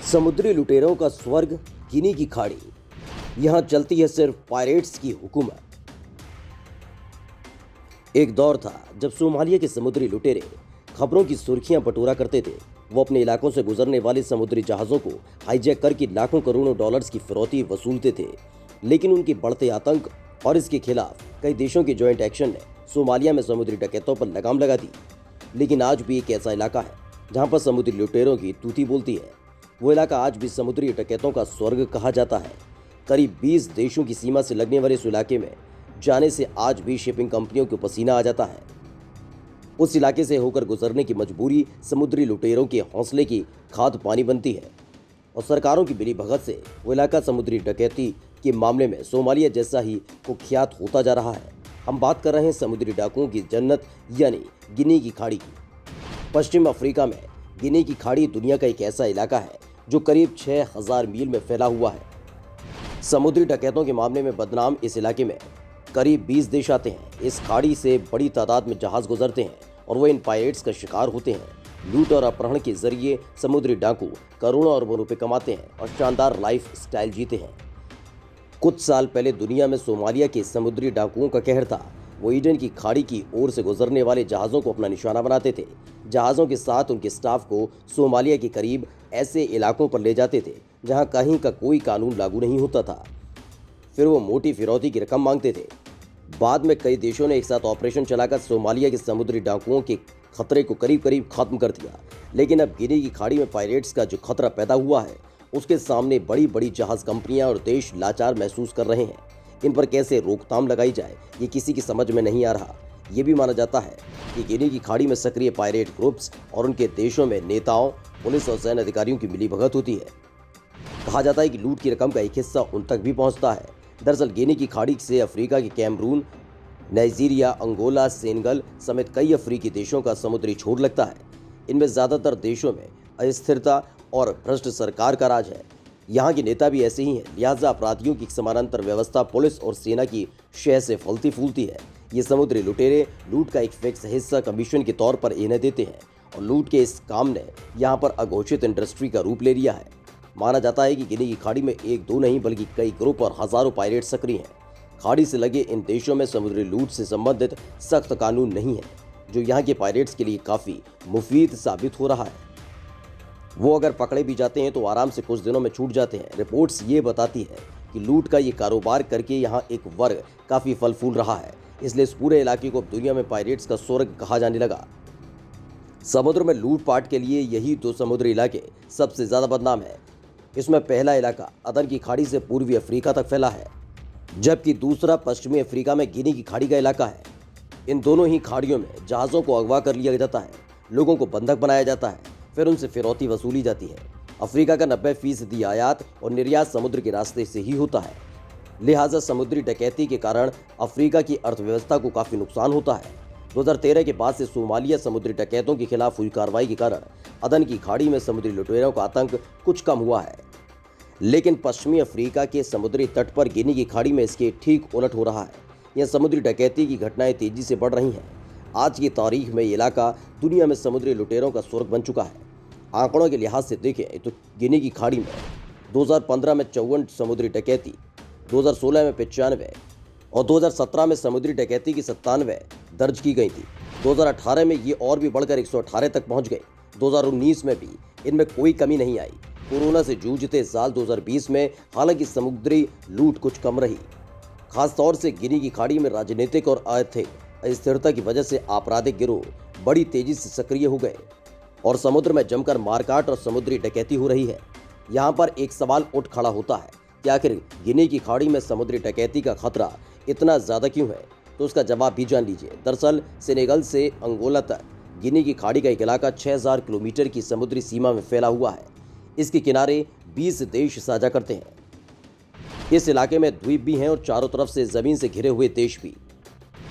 समुद्री लुटेरों का स्वर्ग गिनी की खाड़ी। यहां चलती है सिर्फ पायरेट्स की हुकूमत। एक दौर था जब सोमालिया के समुद्री लुटेरे खबरों की सुर्खियां बटोरा करते थे। वो अपने इलाकों से गुजरने वाले समुद्री जहाजों को हाईजैक करके लाखों करोड़ों डॉलर्स की फिरौती वसूलते थे। लेकिन उनके बढ़ते आतंक और इसके खिलाफ कई देशों के जॉइंट एक्शन ने सोमालिया में समुद्री डकैतों पर लगाम लगा दी। लेकिन आज भी एक ऐसा इलाका है जहां पर समुद्री लुटेरों की तूती बोलती है। वो इलाका आज भी समुद्री डकैतों का स्वर्ग कहा जाता है। करीब 20 देशों की सीमा से लगने वाले इस इलाके में जाने से आज भी शिपिंग कंपनियों को पसीना आ जाता है। उस इलाके से होकर गुजरने की मजबूरी समुद्री लुटेरों के हौसले की खाद पानी बनती है और सरकारों की मिलीभगत से वो इलाका समुद्री डकैती के मामले में सोमालिया जैसा ही कुख्यात होता जा रहा है। हम बात कर रहे हैं समुद्री डाकुओं की जन्नत यानी गिनी की खाड़ी की। पश्चिम अफ्रीका में गिनी की खाड़ी दुनिया का एक ऐसा इलाका है जो करीब 6000 मील में फैला हुआ है। समुद्री डकैतों के मामले में बदनाम इस इलाके में करीब 20 देश आते हैं। इस खाड़ी से बड़ी तादाद में जहाज गुजरते हैं और वो इन पायरेट्स का शिकार होते हैं। लूट और अपहरण के जरिए समुद्री डाकू करोड़ों अरबों रुपए कमाते हैं और शानदार लाइफ स्टाइल जीते हैं। कुछ साल पहले दुनिया में सोमालिया के समुद्री डाकुओं का कहर था। वो ईडन की खाड़ी की ओर से गुजरने वाले जहाज़ों को अपना निशाना बनाते थे। जहाज़ों के साथ उनके स्टाफ को सोमालिया के करीब ऐसे इलाकों पर ले जाते थे जहां कहीं का कोई कानून लागू नहीं होता था। फिर वो मोटी फिरौती की रकम मांगते थे। बाद में कई देशों ने एक साथ ऑपरेशन चलाकर सोमालिया के समुद्री डाकुओं के खतरे को करीब करीब खत्म कर दिया। लेकिन अब गिनी की खाड़ी में पायरेट्स का जो खतरा पैदा हुआ है उसके सामने बड़ी बड़ी जहाज कंपनियां और देश लाचार महसूस कर रहे हैं। इन पर कैसे रोकथाम लगाई जाए ये किसी की समझ में नहीं आ रहा। ये भी माना जाता है कि गिनी की खाड़ी में सक्रिय पायरेट ग्रुप्स और उनके देशों में नेताओं, पुलिस और सैन्य अधिकारियों की मिलीभगत होती है। कहा जाता है कि लूट की रकम का एक हिस्सा उन तक भी पहुंचता है। दरअसल गिनी की खाड़ी से अफ्रीका के कैमरून, नाइजीरिया, अंगोला, सेनेगल समेत कई अफ्रीकी देशों का समुद्री छोर लगता है। इनमें ज़्यादातर देशों में अस्थिरता और भ्रष्ट सरकार का राज है। यहाँ के नेता भी ऐसे ही हैं, लिहाजा अपराधियों की समानांतर व्यवस्था पुलिस और सेना की शह से फलती फूलती है। ये समुद्री लुटेरे लूट का एक फिक्स हिस्सा कमीशन के तौर पर इन्हें देते हैं और लूट के इस काम ने यहाँ पर अघोषित इंडस्ट्री का रूप ले लिया है। माना जाता है कि गिनी की खाड़ी में एक दो नहीं बल्कि कई ग्रुप और हजारों पायरेट सक्रिय हैं। खाड़ी से लगे इन देशों में समुद्री लूट से संबंधित सख्त कानून नहीं है, जो यहाँ के पायरेट्स के लिए काफ़ी मुफीद साबित हो रहा है। वो अगर पकड़े भी जाते हैं तो आराम से कुछ दिनों में छूट जाते हैं। रिपोर्ट्स ये बताती है कि लूट का ये कारोबार करके यहाँ एक वर्ग काफ़ी फल फूल रहा है। इसलिए इस पूरे इलाके को दुनिया में पायरेट्स का स्वर्ग कहा जाने लगा। समुद्र में लूटपाट के लिए यही दो समुद्री इलाके सबसे ज़्यादा बदनाम है। इसमें पहला इलाका अदन की खाड़ी से पूर्वी अफ्रीका तक फैला है, जबकि दूसरा पश्चिमी अफ्रीका में गिनी की खाड़ी का इलाका है। इन दोनों ही खाड़ियों में जहाज़ों को अगवा कर लिया जाता है, लोगों को बंधक बनाया जाता है, फिर उनसे फिरौती वसूली जाती है। अफ्रीका का 90% आयात और निर्यात समुद्र के रास्ते से ही होता है। लिहाजा समुद्री डकैती के कारण अफ्रीका की अर्थव्यवस्था को काफ़ी नुकसान होता है। 2013 के बाद से सोमालिया समुद्री डकैतों के खिलाफ हुई कार्रवाई के कारण अदन की खाड़ी में समुद्री लुटेरों का आतंक कुछ कम हुआ है। लेकिन पश्चिमी अफ्रीका के समुद्री तट पर गिनी की खाड़ी में इसके ठीक उलट हो रहा है। यह समुद्री डकैती की घटनाएं तेजी से बढ़ रही हैं। आज की तारीख में ये इलाका दुनिया में समुद्री लुटेरों का स्वर्ग बन चुका है। आंकड़ों के लिहाज से देखें तो गिनी की खाड़ी में 2015 में 54 समुद्री डकैती, 2016 में 95 और 2017 में समुद्री डकैती की 97 दर्ज की गई थी। 2018 में ये और भी बढ़कर 118 तक पहुंच गई। 2019 में भी इनमें कोई कमी नहीं आई। कोरोना से जूझते साल 2020 में हालांकि समुद्री लूट कुछ कम रही। खासतौर से गिनी की खाड़ी में राजनीतिक और आर्थिक अस्थिरता की वजह से आपराधिक गिरोह बड़ी तेजी से सक्रिय हो गए और समुद्र में जमकर मारकाट और समुद्री डकैती हो रही है। यहाँ पर एक सवाल उठ खड़ा होता है कि आखिर गिनी की खाड़ी में समुद्री डकैती का खतरा इतना ज़्यादा क्यों है? तो उसका जवाब भी जान लीजिए। दरअसल सेनेगल से अंगोला तक गिनी की खाड़ी का एक इलाका 6000 किलोमीटर की समुद्री सीमा में फैला हुआ है। इसके किनारे 20 देश साझा करते हैं। इस इलाके में द्वीप भी हैं और चारों तरफ से ज़मीन से घिरे हुए देश भी।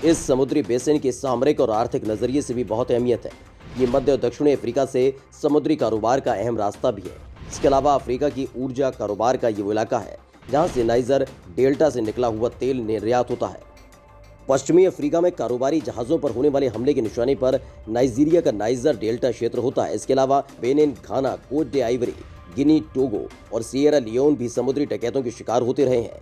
इस समुद्री बेसिन के सामरिक और आर्थिक नज़रिए से भी बहुत अहमियत है। ये मध्य और दक्षिणी अफ्रीका से समुद्री कारोबार का अहम रास्ता भी है। इसके अलावा अफ्रीका की ऊर्जा कारोबार का ये वो इलाका है जहाँ से नाइजर डेल्टा से निकला हुआ तेल निर्यात होता है। पश्चिमी अफ्रीका में कारोबारी जहाज़ों पर होने वाले हमले के निशाने पर नाइजीरिया का नाइजर डेल्टा क्षेत्र होता है। इसके अलावा बेनिन, घाना, कोट डे आइवरी, गिनी, टोगो और सिएरा लियोन भी समुद्री डकैतों के शिकार होते रहे हैं।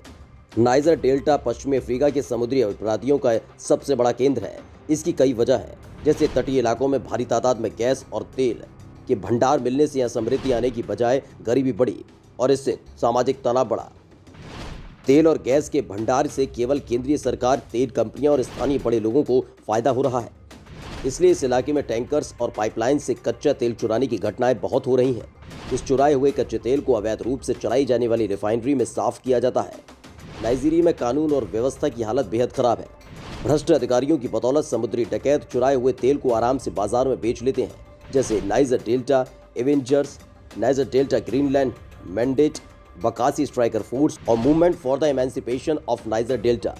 नाइजर डेल्टा पश्चिमी अफ्रीका के समुद्री अपराधियों का सबसे बड़ा केंद्र है। इसकी कई वजह है, जैसे तटीय इलाकों में भारी तादाद में गैस और तेल के भंडार मिलने से यहाँ समृद्धि आने की बजाय गरीबी बढ़ी और इससे सामाजिक तनाव बढ़ा। तेल और गैस के भंडार से केवल केंद्रीय सरकार, तेल कंपनियां और स्थानीय बड़े लोगों को फायदा हो रहा है। इसलिए इस इलाके में टैंकर्स और पाइपलाइन से कच्चा तेल चुराने की घटनाएं बहुत हो रही हैं। इस चुराए हुए कच्चे तेल को अवैध रूप से चलाई जाने वाली रिफाइनरी में साफ किया जाता है। नाइजीरिया में कानून और व्यवस्था की हालत बेहद खराब है। भ्रष्ट अधिकारियों की बदौलत समुद्री डकैत चुराए हुए तेल को आराम से बाजार में बेच लेते हैं, जैसे Niger Delta Avengers, Niger Delta Greenland Mandate, Bakassi Striker Force और Movement for the Emancipation of Niger Delta.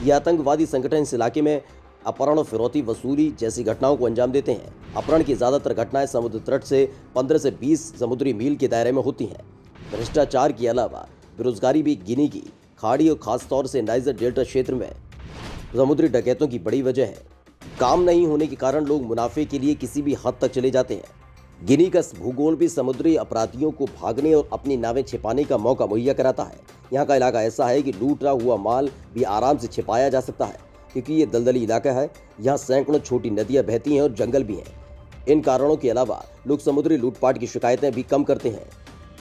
ये आतंकवादी संगठन इस इलाके में अपहरण और फिरौती वसूली जैसी घटनाओं को अंजाम देते हैं। अपहरण की ज्यादातर घटनाएं समुद्र तट से 15 से 20 समुद्री मील के दायरे में होती हैं। भ्रष्टाचार के अलावा बेरोजगारी भी गिनी की खाड़ी और खासतौर से नाइजर डेल्टा क्षेत्र में समुद्री डकैतों की बड़ी वजह है। काम नहीं होने के कारण लोग मुनाफे के लिए किसी भी हद तक चले जाते हैं। गिनी का भूगोल भी समुद्री अपराधियों को भागने और अपनी नावें छिपाने का मौका मुहैया कराता है। यहाँ का इलाका ऐसा है कि लूटा हुआ माल भी आराम से छिपाया जा सकता है, क्योंकि ये दलदली इलाका है। यहाँ सैकड़ों छोटी नदियाँ बहती हैं और जंगल भी हैं। इन कारणों के अलावा लोग समुद्री लूटपाट की शिकायतें भी कम करते हैं।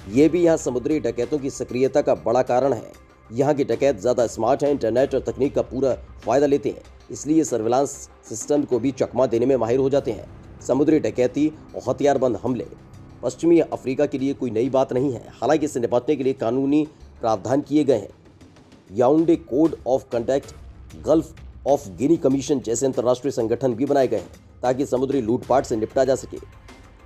ये भी यहाँ समुद्री डकैतों की सक्रियता का बड़ा कारण है। यहाँ के डकैत ज़्यादा स्मार्ट हैं, इंटरनेट और तकनीक का पूरा फायदा लेते हैं, इसलिए सर्विलांस सिस्टम को भी चकमा देने में माहिर हो जाते हैं। समुद्री डकैती और हथियारबंद हमले पश्चिमी अफ्रीका के लिए कोई नई बात नहीं है। हालांकि इससे निपटने के लिए कानूनी प्रावधान किए गए हैं। Yaounde code of conduct, gulf of Guinea commission जैसे अंतर्राष्ट्रीय संगठन भी बनाए गए हैं ताकि समुद्री लूटपाट से निपटा जा सके।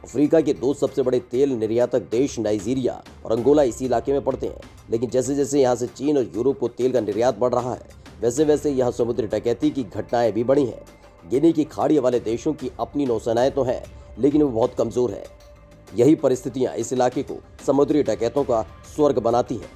अफ्रीका के दो सबसे बड़े तेल निर्यातक देश नाइजीरिया और अंगोला इसी इलाके में पड़ते हैं, लेकिन जैसे जैसे यहाँ से चीन और यूरोप को तेल का निर्यात बढ़ रहा है, वैसे वैसे यहाँ समुद्री डकैती की घटनाएं भी बढ़ी हैं। गिनी की खाड़ी वाले देशों की अपनी नौसेनाएं तो हैं, लेकिन वो बहुत कमजोर है। यही परिस्थितियां इस इलाके को समुद्री डकैतों का स्वर्ग बनाती हैं।